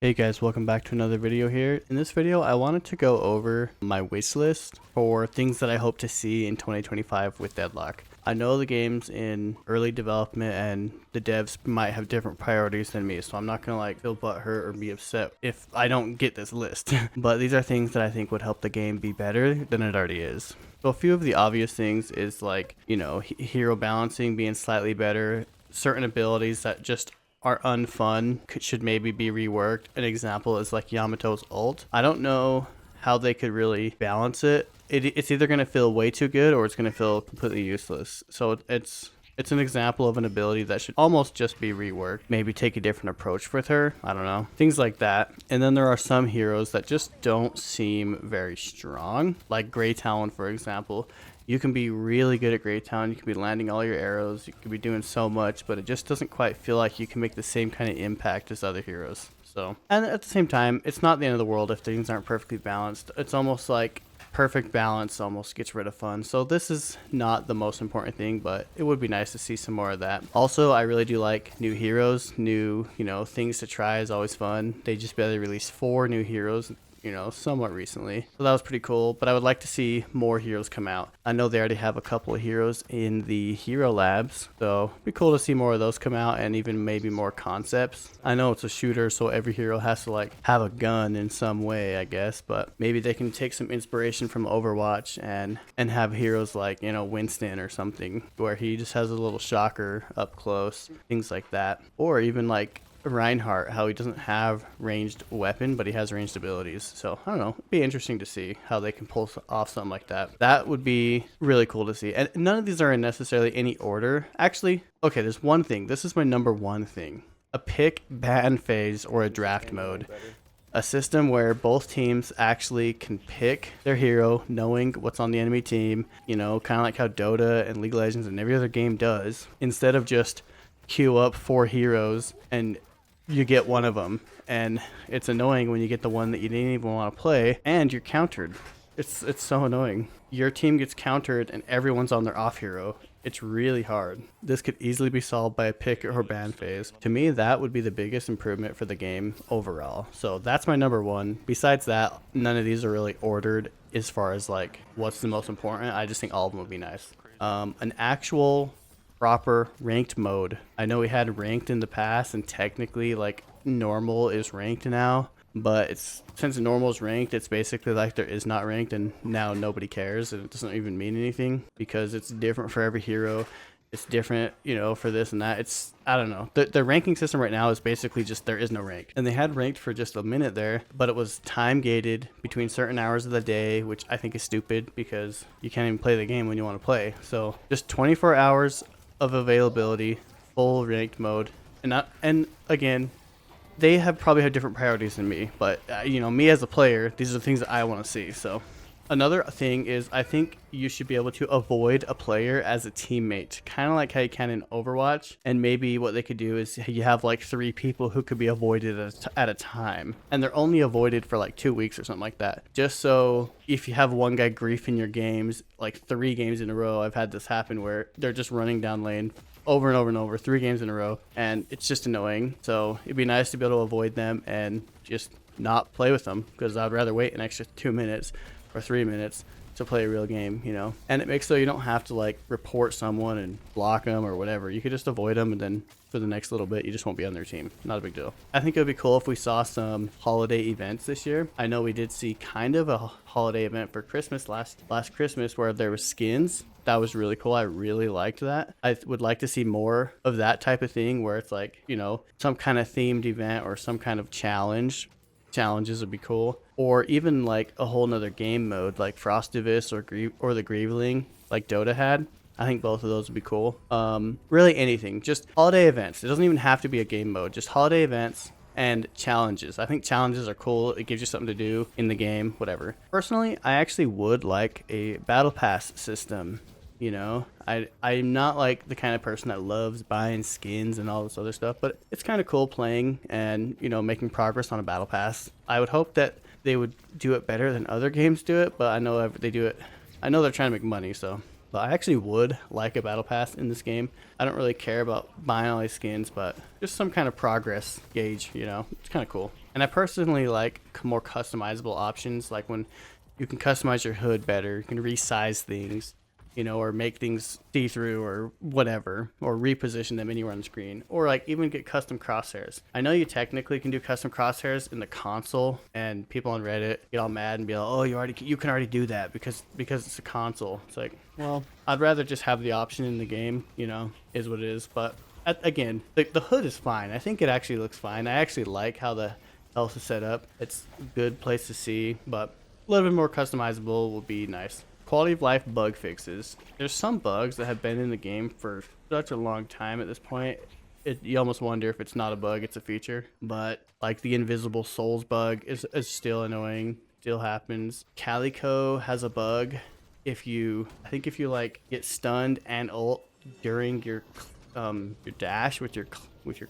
Hey guys, welcome back to another video here. In this video, I wanted to go over my wish list for things that I hope to see in 2025 with Deadlock. I know the game's in early development and the devs might have different priorities than me, so I'm not gonna feel butthurt or be upset if I don't get this list. But these are things that I think would help the game be better than it already is. So a few of the obvious things is hero balancing being slightly better, certain abilities that just are unfun should maybe be reworked. An example is like Yamato's ult. I don't know how they could really balance it. It's either going to feel way too good or it's going to feel completely useless. So it's an example of an ability that should almost just be reworked. Maybe take a different approach with her. I don't know. Things like that. And then there are some heroes that just don't seem very strong. Like Grey Talon, for example. You can be really good at Grey Talon. You can be landing all your arrows. You can be doing so much, but it just doesn't quite feel like you can make the same kind of impact as other heroes. So, and at the same time, it's not the end of the world if things aren't perfectly balanced. It's almost like perfect balance almost gets rid of fun. So this is not the most important thing, but it would be nice to see some more of that. Also, I really do like new heroes. New, things to try is always fun. They just barely released 4 new heroes, somewhat recently. So that was pretty cool, but I would like to see more heroes come out. I know they already have a couple of heroes in the hero labs, so it'd be cool to see more of those come out and even maybe more concepts. I know it's a shooter, so every hero has to have a gun in some way, I guess, but maybe they can take some inspiration from Overwatch and have heroes like, Winston or something, where he just has a little shocker up close, things like that. Or even Reinhardt, how he doesn't have ranged weapon, but he has ranged abilities. So I don't know, it'd be interesting to see how they can pull off something like that. That would be really cool to see. And none of these are in necessarily any order. Actually, okay, there's one thing. This is my number one thing. A pick ban phase or a draft mode. A system where both teams actually can pick their hero knowing what's on the enemy team, kind of like how Dota and League of Legends and every other game does, instead of just queue up 4 heroes and you get one of them, and it's annoying when you get the one that you didn't even want to play and you're countered. It's so annoying. Your team gets countered and everyone's on their off hero. It's really hard. This could easily be solved by a pick or ban phase. To me, that would be the biggest improvement for the game overall. So that's my number one. Besides that, none of these are really ordered as far as what's the most important. I just think all of them would be nice. An actual proper ranked mode. I know we had ranked in the past, and technically normal is ranked now, but since normal is ranked, it's basically there is not ranked, and now nobody cares, and it doesn't even mean anything because it's different for every hero. It's different, for this and that. I don't know. The ranking system right now is basically just there is no rank. And they had ranked for just a minute there, but it was time gated between certain hours of the day, which I think is stupid because you can't even play the game when you want to play. So just 24 hours of availability, full ranked mode. And again, they probably have different priorities than me, but me as a player, these are the things that I want to see. So another thing is I think you should be able to avoid a player as a teammate, kind of like how you can in Overwatch. And maybe what they could do is you have 3 people who could be avoided at a time, and they're only avoided for 2 weeks or something like that. Just so if you have one guy griefing your games 3 games in a row, I've had this happen where they're just running down lane over and over and over 3 games in a row, and it's just annoying. So it'd be nice to be able to avoid them and just not play with them, because I'd rather wait an extra 2 minutes or 3 minutes to play a real game, and it makes so you don't have to report someone and block them or whatever. You could just avoid them, and then for the next little bit you just won't be on their team. Not a big deal. I think it would be cool if we saw some holiday events this year. I know we did see kind of a holiday event for Christmas last Christmas where there was skins. That was really cool. I really liked that. I would like to see more of that type of thing where it's some kind of themed event or some kind of challenge. Challenges would be cool, or even a whole nother game mode like Frostivus or the Grieveling like Dota had. I think both of those would be cool. Really anything, just holiday events. It doesn't even have to be a game mode, just holiday events and challenges. I think challenges are cool. It gives you something to do in the game, whatever. Personally, I actually would like a battle pass system. I'm not the kind of person that loves buying skins and all this other stuff, but it's kind of cool playing and making progress on a battle pass. I would hope that they would do it better than other games do it, but I know they do it. I know they're trying to make money, so But I actually would like a battle pass in this game. I don't really care about buying all these skins, but just some kind of progress gauge, you know, it's kind of cool. And I personally like more customizable options, like when you can customize your hood better, you can resize things, you know, or make things see through or whatever, or reposition them anywhere on the screen, or like even get custom crosshairs. I know you technically can do custom crosshairs in the console, and people on Reddit get all mad and be like, "Oh, you can already do that because it's a console." It's like, well, I'd rather just have the option in the game, you know, is what it is. But again, the hood is fine. I think it actually looks fine. I actually like how the health is set up. It's a good place to see, but a little bit more customizable would be nice. Quality of life bug fixes. There's some bugs that have been in the game for such a long time at this point. You almost wonder if it's not a bug, it's a feature. But like the invisible souls bug is still annoying, still happens. Calico has a bug. I think if you like get stunned and ult during your dash with your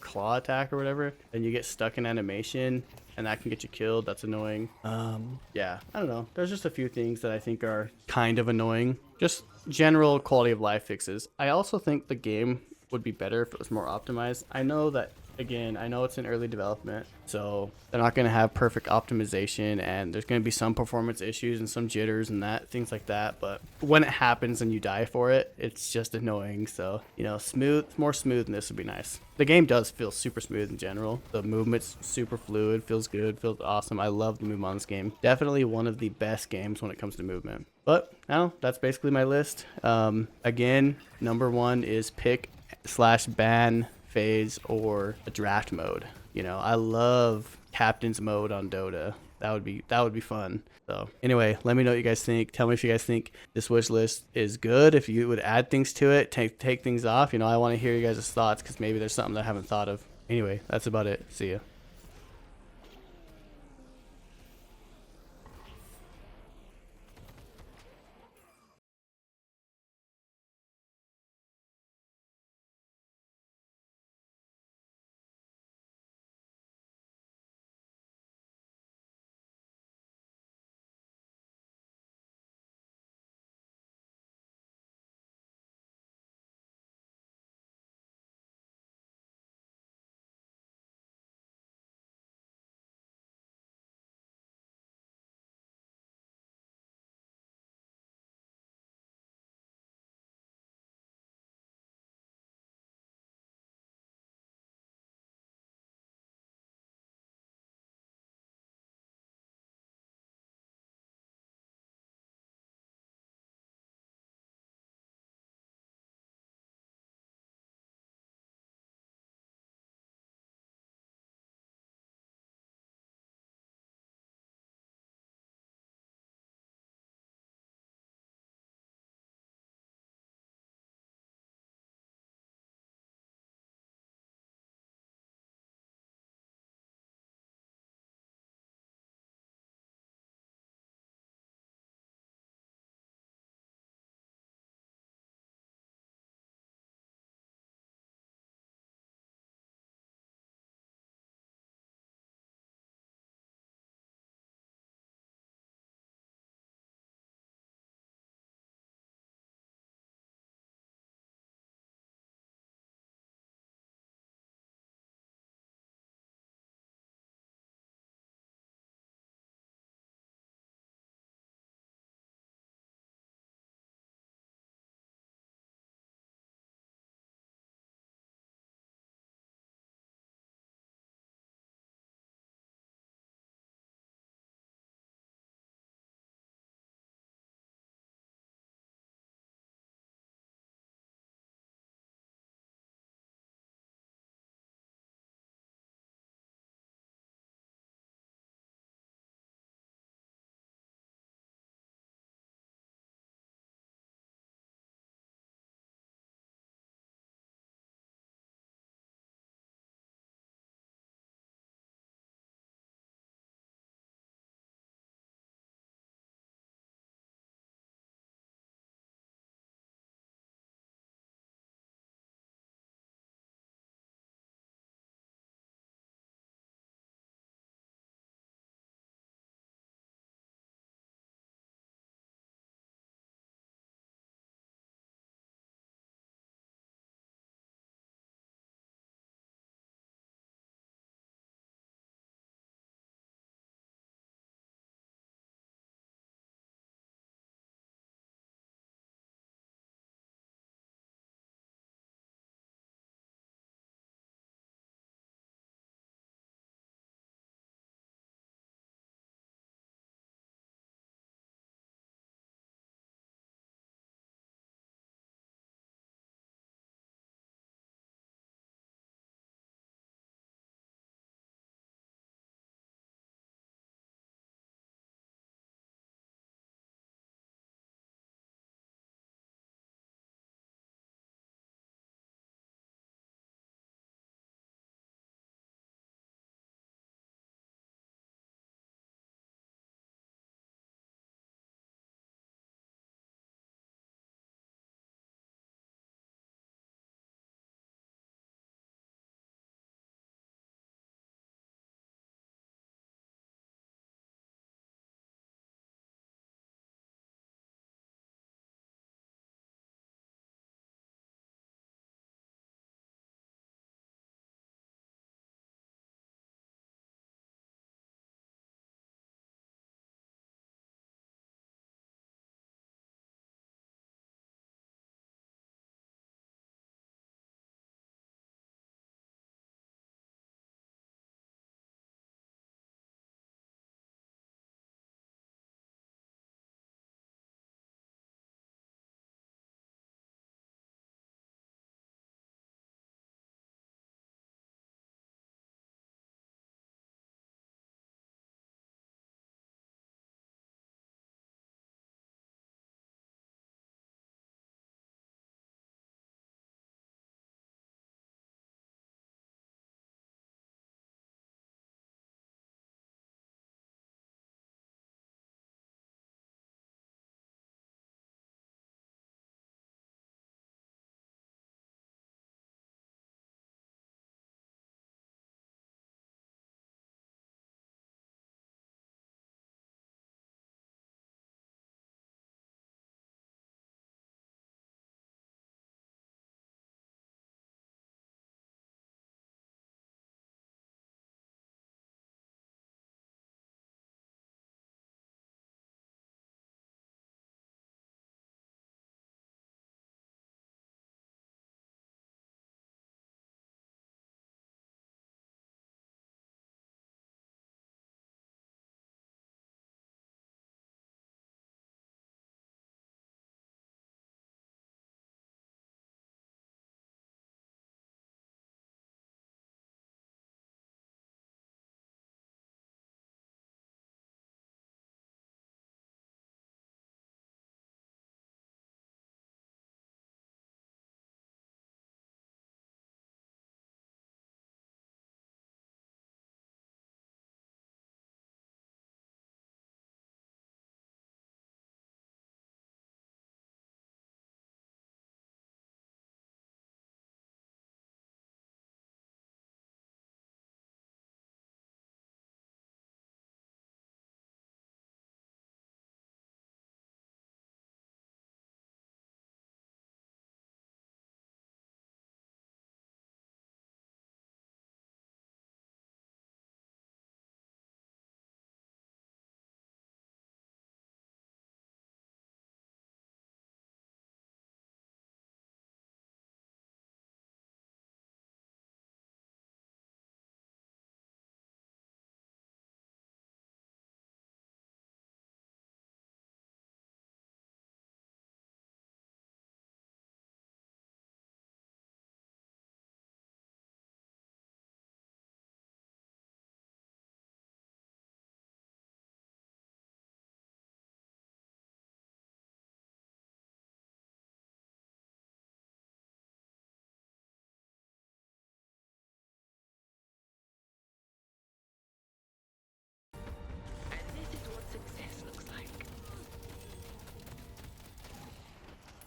claw attack or whatever, then you get stuck in animation and that can get you killed. That's annoying. Yeah, I don't know. There's just a few things that I think are kind of annoying. Just general quality of life fixes. I also think the game would be better if it was more optimized. I know that, again, I know it's in early development, so they're not going to have perfect optimization, and there's going to be some performance issues and some jitters and that things like that. But when it happens and you die for it, it's just annoying. So, you know, more smoothness would be nice. The game does feel super smooth in general. The movement's super fluid, feels good, feels awesome. I love the movement on this game. Definitely one of the best games when it comes to movement. But now that's basically my list. Again, number one is pick slash ban phase or a draft mode. You know, I love captain's mode on Dota. That would be fun. So anyway, let me know what you guys think. Tell me if you guys think this wish list is good. If you would add things to it, take things off. You know, I want to hear you guys' thoughts because maybe there's something that I haven't thought of. Anyway, that's about it. See ya.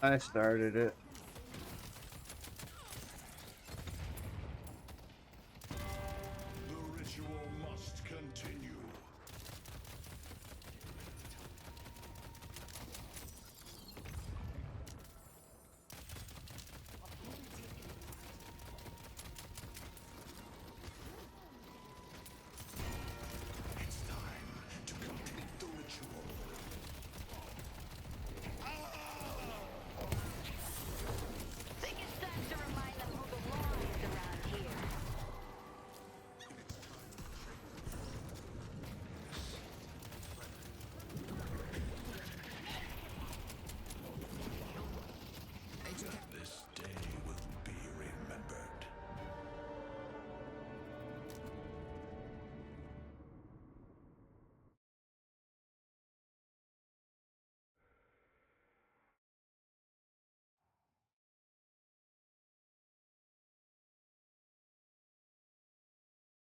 I started it.